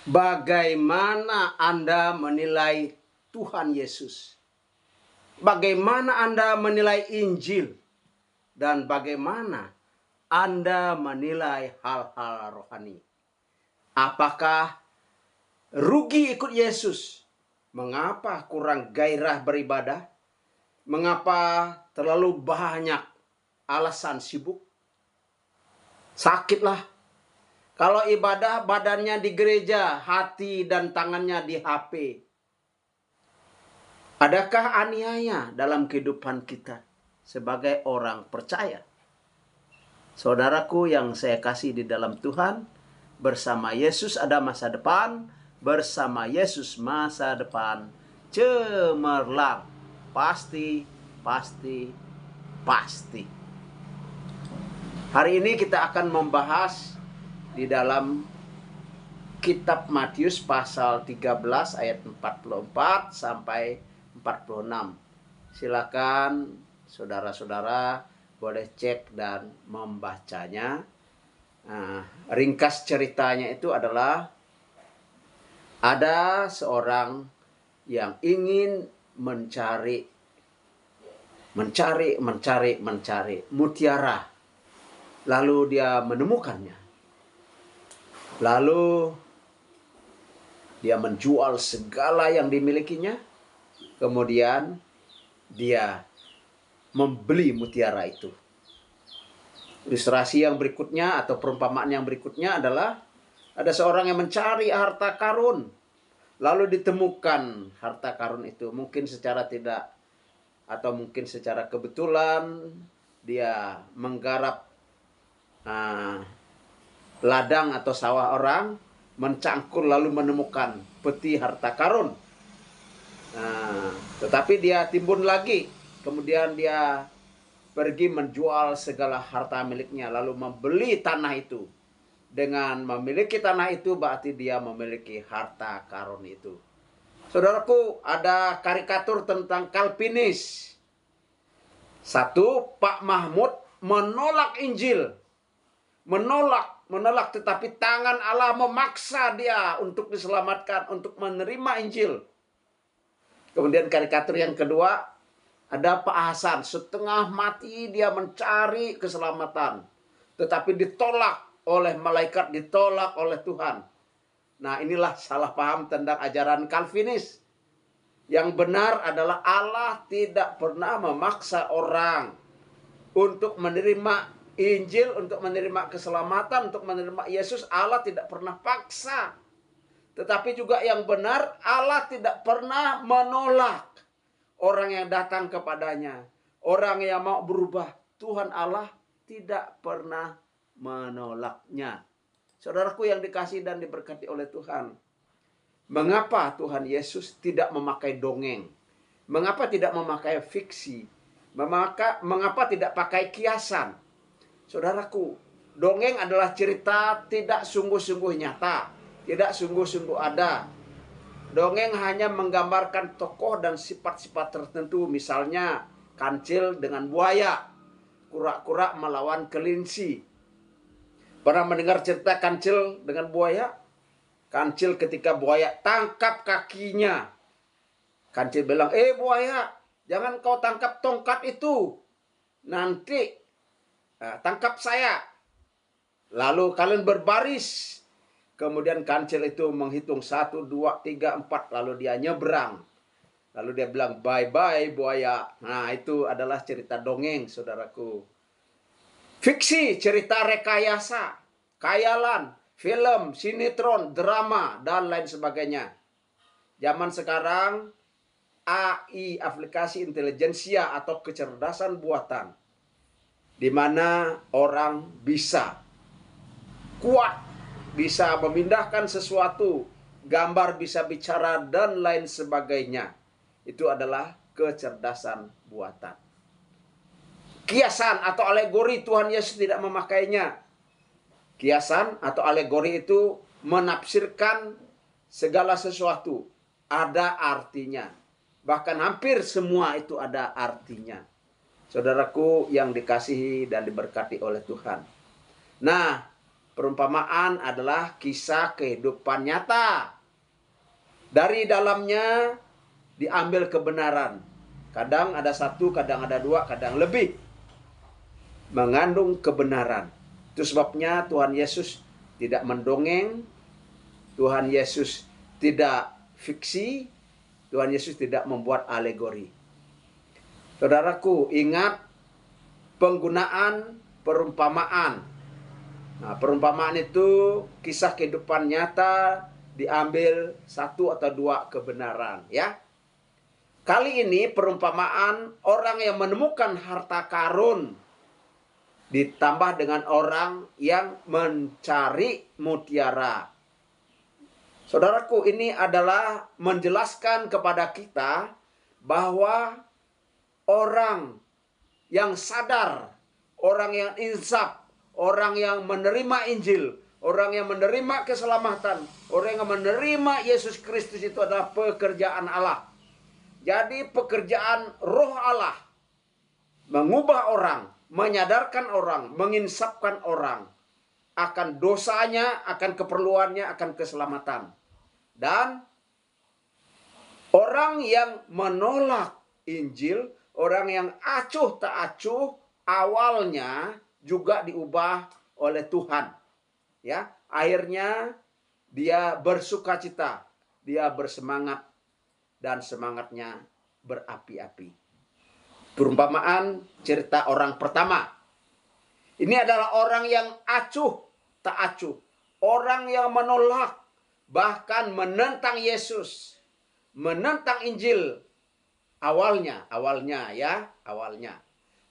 Bagaimana Anda menilai Tuhan Yesus? Bagaimana Anda menilai Injil? Dan bagaimana Anda menilai hal-hal rohani? Apakah rugi ikut Yesus? Mengapa kurang gairah beribadah? Mengapa terlalu banyak alasan sibuk? Sakitlah. Kalau ibadah badannya di gereja, hati dan tangannya di HP. Adakah aniaya dalam kehidupan kita sebagai orang percaya? Saudaraku yang saya kasih di dalam Tuhan, bersama Yesus ada masa depan, bersama Yesus masa depan cemerlang. Pasti, pasti, pasti. Hari ini kita akan membahas di dalam kitab Matius pasal 13 ayat 44 sampai 46. Silakan saudara-saudara boleh cek dan membacanya. Ringkas ceritanya itu adalah ada seorang yang ingin mencari mutiara. Lalu dia menemukannya. Lalu dia menjual segala yang dimilikinya. Kemudian dia membeli mutiara itu. Ilustrasi yang berikutnya atau perumpamaan yang berikutnya adalah ada seorang yang mencari harta karun. Lalu ditemukan harta karun itu. Mungkin secara tidak atau mungkin secara kebetulan dia menggarap ladang atau sawah orang, mencangkul lalu menemukan peti harta karun. Tetapi dia timbun lagi, kemudian dia pergi menjual segala harta miliknya, lalu membeli tanah itu. Dengan memiliki tanah itu berarti dia memiliki harta karun itu. Saudaraku, ada karikatur tentang Calvinis. Satu, Pak Mahmud menolak Injil. Menolak, tetapi tangan Allah memaksa dia untuk diselamatkan, untuk menerima Injil. Kemudian karikatur yang kedua, ada Pak Hasan, setengah mati dia mencari keselamatan, tetapi ditolak oleh malaikat, ditolak oleh Tuhan. Nah, inilah salah paham tentang ajaran Calvinis. Yang benar adalah Allah tidak pernah memaksa orang untuk menerima Injil, untuk menerima keselamatan, untuk menerima Yesus. Allah tidak pernah paksa. Tetapi juga yang benar, Allah tidak pernah menolak orang yang datang kepadanya. Orang yang mau berubah, Tuhan Allah tidak pernah menolaknya. Saudaraku yang dikasihi dan diberkati oleh Tuhan, mengapa Tuhan Yesus tidak memakai dongeng? Mengapa tidak memakai fiksi? Mengapa tidak pakai kiasan? Saudaraku, dongeng adalah cerita tidak sungguh-sungguh nyata, tidak sungguh-sungguh ada. Dongeng hanya menggambarkan tokoh dan sifat-sifat tertentu, misalnya kancil dengan buaya, kura-kura melawan kelinci. Pernah mendengar cerita kancil dengan buaya? Kancil ketika buaya tangkap kakinya. Kancil bilang, buaya, jangan kau tangkap tongkat itu. Nanti tangkap saya. Lalu kalian berbaris. Kemudian kancil itu menghitung 1, 2, 3, 4. Lalu dia nyebrang. Lalu dia bilang, bye-bye buaya. Nah, itu adalah cerita dongeng, saudaraku. Fiksi, cerita rekayasa, khayalan, film, sinetron, drama, dan lain sebagainya. Zaman sekarang, AI, aplikasi intelijensia atau kecerdasan buatan, di mana orang bisa kuat, bisa memindahkan sesuatu, gambar bisa bicara, dan lain sebagainya. Itu adalah kecerdasan buatan. Kiasan atau alegori, Tuhan Yesus tidak memakainya. Kiasan atau alegori itu menafsirkan segala sesuatu, ada artinya. Bahkan hampir semua itu ada artinya. Saudaraku yang dikasihi dan diberkati oleh Tuhan. Nah, Perumpamaan adalah kisah kehidupan nyata. Dari dalamnya diambil kebenaran. Kadang ada satu, kadang ada dua, kadang lebih. Mengandung kebenaran. Itu sebabnya Tuhan Yesus tidak mendongeng. Tuhan Yesus tidak fiksi. Tuhan Yesus tidak membuat alegori. Saudaraku, ingat penggunaan perumpamaan. Nah, perumpamaan itu kisah kehidupan nyata, diambil satu atau dua kebenaran, ya. Kali ini perumpamaan orang yang menemukan harta karun ditambah dengan orang yang mencari mutiara. Saudaraku, ini adalah menjelaskan kepada kita bahwa orang yang sadar, orang yang insaf, orang yang menerima Injil, orang yang menerima keselamatan, orang yang menerima Yesus Kristus itu adalah pekerjaan Allah. Jadi pekerjaan Roh Allah mengubah orang, menyadarkan orang, menginsafkan orang akan dosanya, akan keperluannya, akan keselamatan. Dan orang yang menolak Injil, orang yang acuh tak acuh, awalnya juga diubah oleh Tuhan. Ya, akhirnya dia bersukacita, dia bersemangat, dan semangatnya berapi-api. Perumpamaan cerita orang pertama. Ini adalah orang yang acuh tak acuh, orang yang menolak, bahkan menentang Yesus, menentang Injil. Awalnya.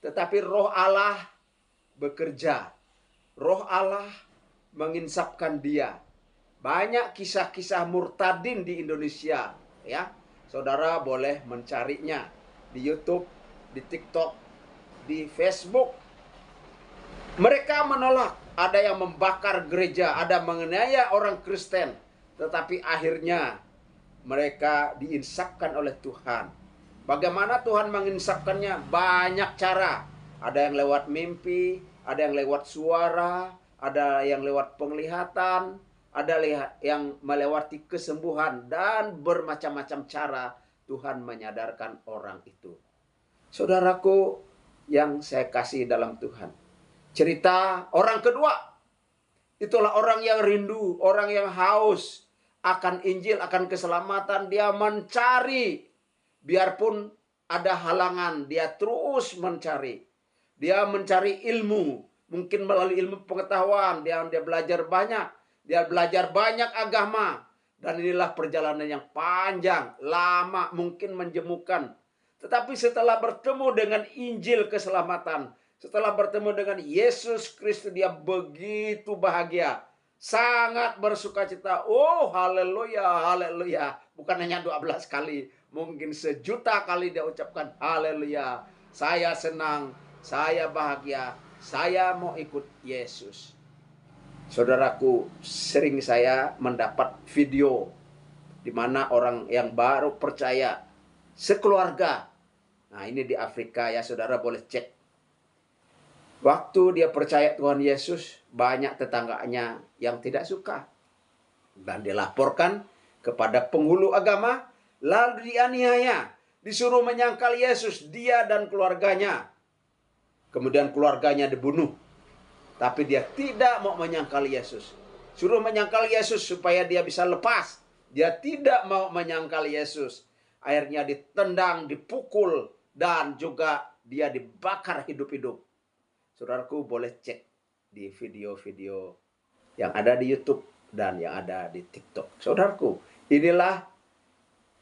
Tetapi Roh Allah bekerja. Roh Allah menginsafkan dia. Banyak kisah-kisah murtadin di Indonesia, ya. Saudara boleh mencarinya di YouTube, di TikTok, di Facebook. Mereka menolak, ada yang membakar gereja, ada menganiaya orang Kristen, tetapi akhirnya mereka diinsafkan oleh Tuhan. Bagaimana Tuhan menginsafkannya? Banyak cara. Ada yang lewat mimpi, ada yang lewat suara, ada yang lewat penglihatan, ada yang melewati kesembuhan, dan bermacam-macam cara Tuhan menyadarkan orang itu. Saudaraku yang saya kasih dalam Tuhan, cerita orang kedua, itulah orang yang rindu, orang yang haus akan Injil, akan keselamatan. Dia mencari, biarpun ada halangan, dia terus mencari. Dia mencari ilmu, mungkin melalui ilmu pengetahuan, dia belajar banyak. Dia belajar banyak agama. Dan inilah perjalanan yang panjang, lama, mungkin menjemukan. Tetapi setelah bertemu dengan Injil keselamatan, setelah bertemu dengan Yesus Kristus, dia begitu bahagia. Sangat bersukacita. Oh, haleluya, haleluya. Bukan hanya 12 kali, mungkin 1.000.000 kali dia ucapkan haleluya. Saya senang, saya bahagia, saya mau ikut Yesus. Saudaraku, sering saya mendapat video di mana orang yang baru percaya sekeluarga. Nah, ini di Afrika ya, saudara boleh cek. Waktu dia percaya Tuhan Yesus, banyak tetangganya yang tidak suka. Dan dilaporkan kepada penghulu agama, lalu dianiaya, disuruh menyangkal Yesus, dia dan keluarganya. Kemudian keluarganya dibunuh. Tapi dia tidak mau menyangkal Yesus. Suruh menyangkal Yesus supaya dia bisa lepas. Dia tidak mau menyangkal Yesus. Akhirnya ditendang, dipukul, dan juga dia dibakar hidup-hidup. Saudaraku boleh cek di video-video yang ada di YouTube dan yang ada di TikTok. Saudaraku, inilah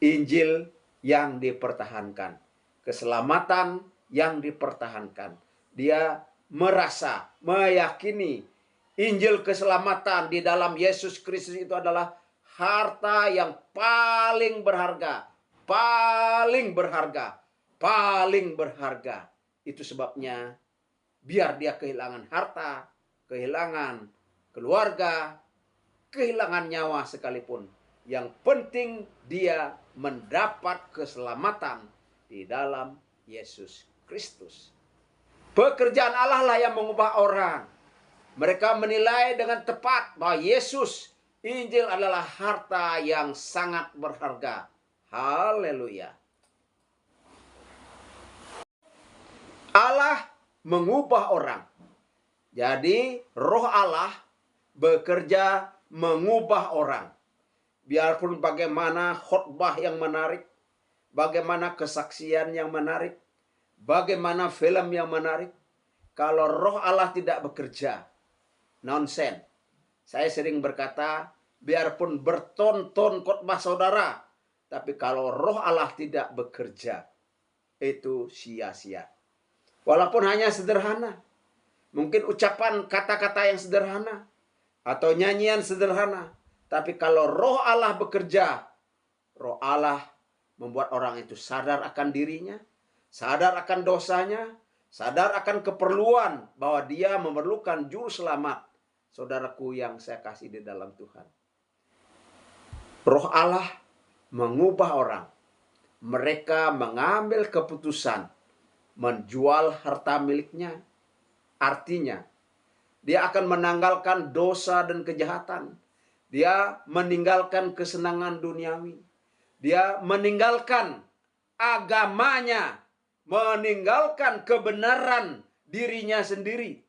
Injil yang dipertahankan. Keselamatan yang dipertahankan. Dia merasa, meyakini Injil keselamatan di dalam Yesus Kristus itu adalah harta yang paling berharga. Paling berharga. Paling berharga. Itu sebabnya biar dia kehilangan harta, kehilangan keluarga, kehilangan nyawa sekalipun. Yang penting dia mendapat keselamatan di dalam Yesus Kristus. Pekerjaan Allah lah yang mengubah orang. Mereka menilai dengan tepat bahwa Yesus, Injil adalah harta yang sangat berharga. Haleluya. Allah mengubah orang. Jadi Roh Allah bekerja mengubah orang. Biarpun bagaimana khotbah yang menarik, bagaimana kesaksian yang menarik, bagaimana film yang menarik, kalau Roh Allah tidak bekerja, nonsen. Saya sering berkata, biarpun bertonton khotbah saudara, tapi kalau Roh Allah tidak bekerja, itu sia-sia. Walaupun hanya sederhana, mungkin ucapan kata-kata yang sederhana, atau nyanyian sederhana, tapi kalau Roh Allah bekerja, Roh Allah membuat orang itu sadar akan dirinya, sadar akan dosanya, sadar akan keperluan bahwa dia memerlukan juru selamat. Saudaraku yang saya kasih di dalam Tuhan. Roh Allah mengubah orang. Mereka mengambil keputusan menjual harta miliknya. Artinya, dia akan menanggalkan dosa dan kejahatan. Dia meninggalkan kesenangan duniawi. Dia meninggalkan agamanya, meninggalkan kebenaran dirinya sendiri.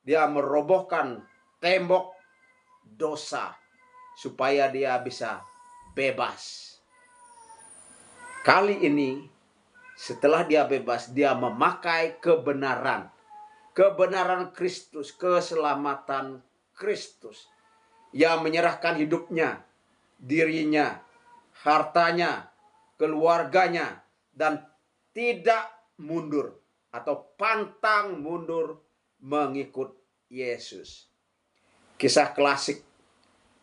Dia merobohkan tembok dosa supaya dia bisa bebas. Kali ini setelah dia bebas, dia memakai kebenaran. Kebenaran Kristus, keselamatan Kristus. Yang menyerahkan hidupnya, dirinya, hartanya, keluarganya, dan tidak mundur atau pantang mundur mengikut Yesus. Kisah klasik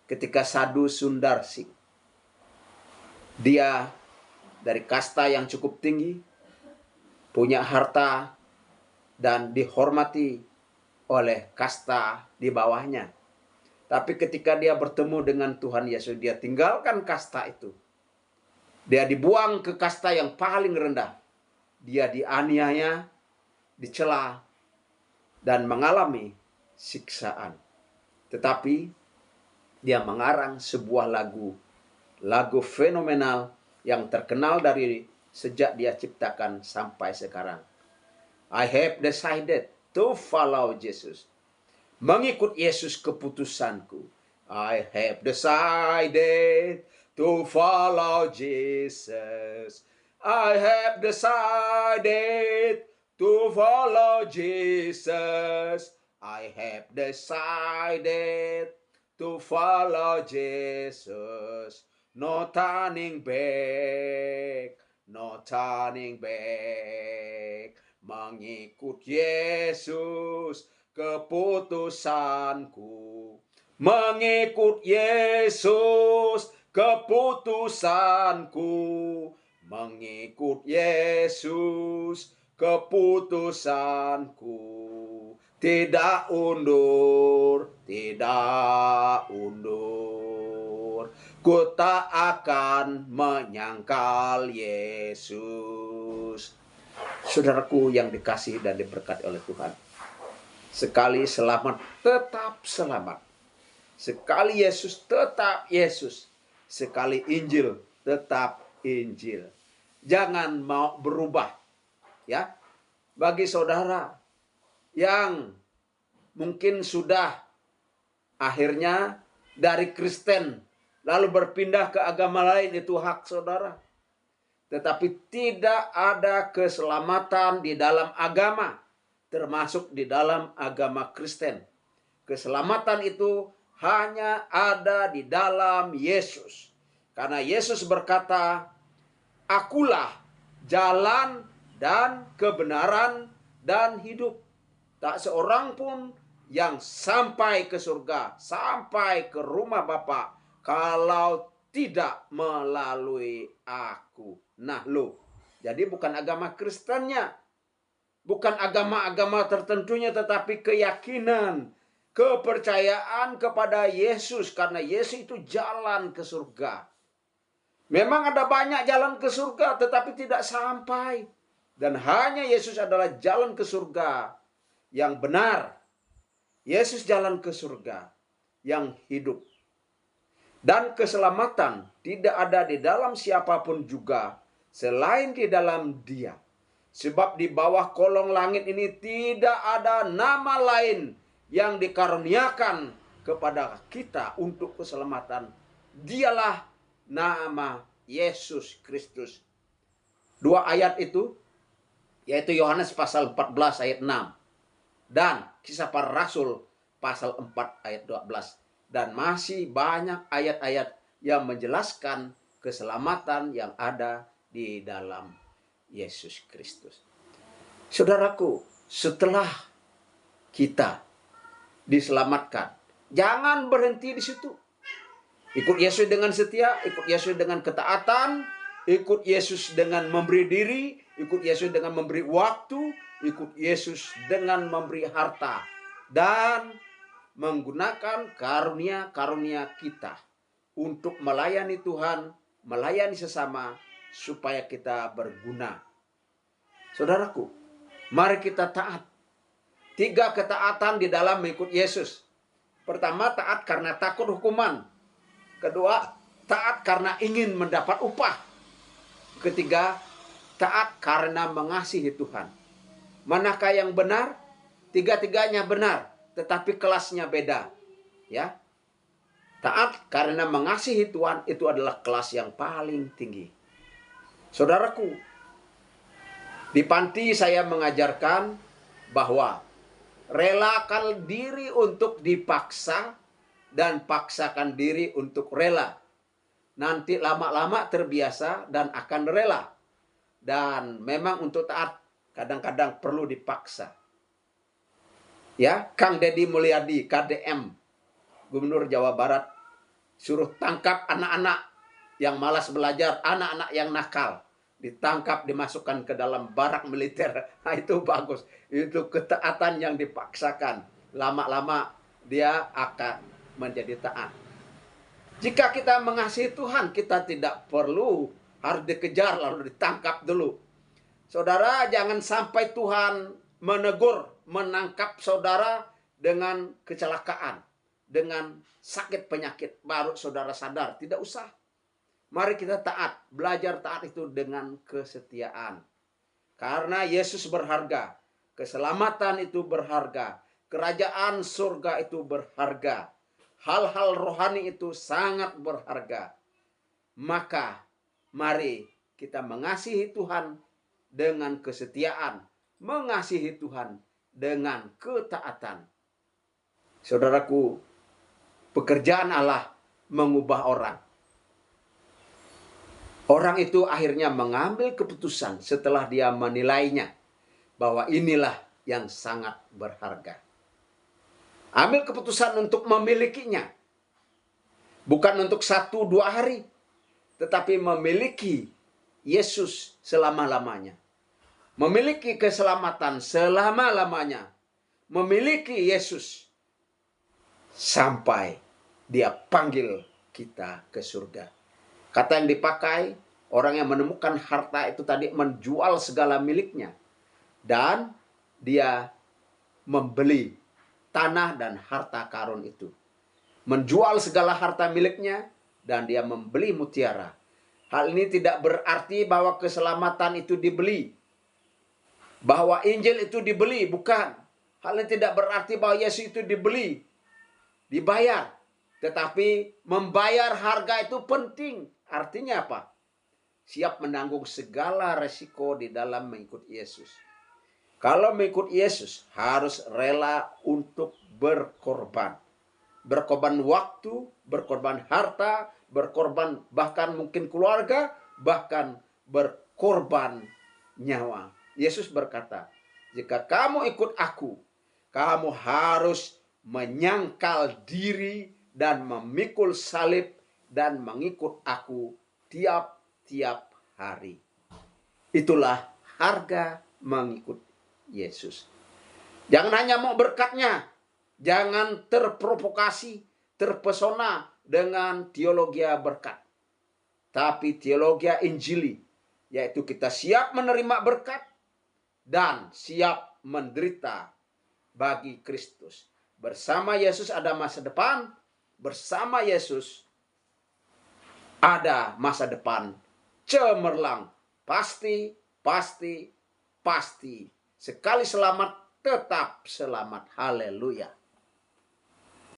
ketika Sadhu Sundarsing. Dia dari kasta yang cukup tinggi, punya harta, dan dihormati oleh kasta di bawahnya. Tapi ketika dia bertemu dengan Tuhan Yesus, dia tinggalkan kasta itu. Dia dibuang ke kasta yang paling rendah. Dia dianiaya, dicela, dan mengalami siksaan. Tetapi dia mengarang sebuah lagu fenomenal yang terkenal dari sejak dia ciptakan sampai sekarang. I have decided to follow Jesus. Mengikut Yesus keputusanku. I have decided to follow Jesus. I have decided to follow Jesus. I have decided to follow Jesus. No turning back, no turning back. Mengikut Yesus keputusanku. Mengikut Yesus keputusanku. Mengikut Yesus keputusanku. Tidak undur, tidak undur. Ku tak akan menyangkal Yesus. Saudaraku yang dikasihi dan diberkati oleh Tuhan. Sekali selamat, tetap selamat. Sekali Yesus, tetap Yesus. Sekali Injil, tetap Injil. Jangan mau berubah. Ya, bagi saudara yang mungkin sudah akhirnya dari Kristen lalu berpindah ke agama lain, itu hak saudara. Tetapi tidak ada keselamatan di dalam agama, termasuk di dalam agama Kristen. Keselamatan itu hanya ada di dalam Yesus. Karena Yesus berkata, "Akulah jalan dan kebenaran dan hidup. Tak seorang pun yang sampai ke surga, sampai ke rumah Bapa, kalau tidak melalui aku." Nah jadi bukan agama Kristennya, bukan agama-agama tertentunya, tetapi keyakinan, kepercayaan kepada Yesus. Karena Yesus itu jalan ke surga. Memang ada banyak jalan ke surga, tetapi tidak sampai. Dan hanya Yesus adalah jalan ke surga yang benar. Yesus jalan ke surga yang hidup. Dan keselamatan tidak ada di dalam siapapun juga selain di dalam Dia. Sebab di bawah kolong langit ini tidak ada nama lain yang dikaruniakan kepada kita untuk keselamatan. Dialah nama Yesus Kristus. Dua ayat itu, yaitu Yohanes pasal 14 ayat 6. Dan Kisah Para Rasul pasal 4 ayat 12. Dan masih banyak ayat-ayat yang menjelaskan keselamatan yang ada di dalam Yesus Kristus. Saudaraku, setelah kita diselamatkan, jangan berhenti di situ. Ikut Yesus dengan setia, ikut Yesus dengan ketaatan, ikut Yesus dengan memberi diri, ikut Yesus dengan memberi waktu, ikut Yesus dengan memberi harta, dan menggunakan karunia-karunia kita untuk melayani Tuhan, melayani sesama, supaya kita berguna. Saudaraku, mari kita taat. 3 ketaatan di dalam mengikut Yesus. Pertama, taat karena takut hukuman. Kedua, taat karena ingin mendapat upah. Ketiga, taat karena mengasihi Tuhan. Manakah yang benar? Tiga-tiganya benar, tetapi kelasnya beda. Ya. Taat karena mengasihi Tuhan itu adalah kelas yang paling tinggi. Saudaraku, di panti saya mengajarkan bahwa relakan diri untuk dipaksa dan paksakan diri untuk rela. Nanti lama-lama terbiasa dan akan rela. Dan memang untuk taat kadang-kadang perlu dipaksa. Ya, Kang Deddy Mulyadi, KDM, Gubernur Jawa Barat, suruh tangkap anak-anak yang malas belajar, anak-anak yang nakal. Ditangkap, dimasukkan ke dalam barak militer. Nah, itu bagus. Itu ketaatan yang dipaksakan. Lama-lama dia akan menjadi taat. Jika kita mengasihi Tuhan, kita tidak perlu harus dikejar lalu ditangkap dulu. Saudara, jangan sampai Tuhan menegur, menangkap saudara dengan kecelakaan, dengan sakit penyakit, baru saudara sadar. Tidak usah. Mari kita taat, belajar taat itu dengan kesetiaan. Karena Yesus berharga, keselamatan itu berharga, kerajaan surga itu berharga, hal-hal rohani itu sangat berharga. Maka mari kita mengasihi Tuhan dengan kesetiaan, mengasihi Tuhan dengan ketaatan. Saudaraku, pekerjaan Allah mengubah orang. Orang itu akhirnya mengambil keputusan setelah dia menilainya bahwa inilah yang sangat berharga. Ambil keputusan untuk memilikinya. Bukan untuk 1-2 hari, tetapi memiliki Yesus selama-lamanya. Memiliki keselamatan selama-lamanya. Memiliki Yesus sampai dia panggil kita ke surga. Kata yang dipakai, orang yang menemukan harta itu tadi menjual segala miliknya. Dan dia membeli tanah dan harta karun itu. Menjual segala harta miliknya dan dia membeli mutiara. Hal ini tidak berarti bahwa keselamatan itu dibeli. Bahwa Injil itu dibeli, bukan. Hal ini tidak berarti bahwa Yesus itu dibeli, dibayar. Tetapi membayar harga itu penting. Artinya apa? Siap menanggung segala resiko di dalam mengikut Yesus. Kalau mengikut Yesus harus rela untuk berkorban. Berkorban waktu, berkorban harta, berkorban bahkan mungkin keluarga, bahkan berkorban nyawa. Yesus berkata, jika kamu ikut aku, kamu harus menyangkal diri dan memikul salib dan mengikut aku tiap-tiap hari. Itulah harga mengikut Yesus. Jangan hanya mau berkatnya. Jangan terprovokasi, terpesona dengan teologi berkat. Tapi teologi Injili, yaitu kita siap menerima berkat dan siap menderita bagi Kristus. Bersama Yesus ada masa depan, bersama Yesus ada masa depan cemerlang. Pasti, pasti, pasti. Sekali selamat, tetap selamat. Haleluya.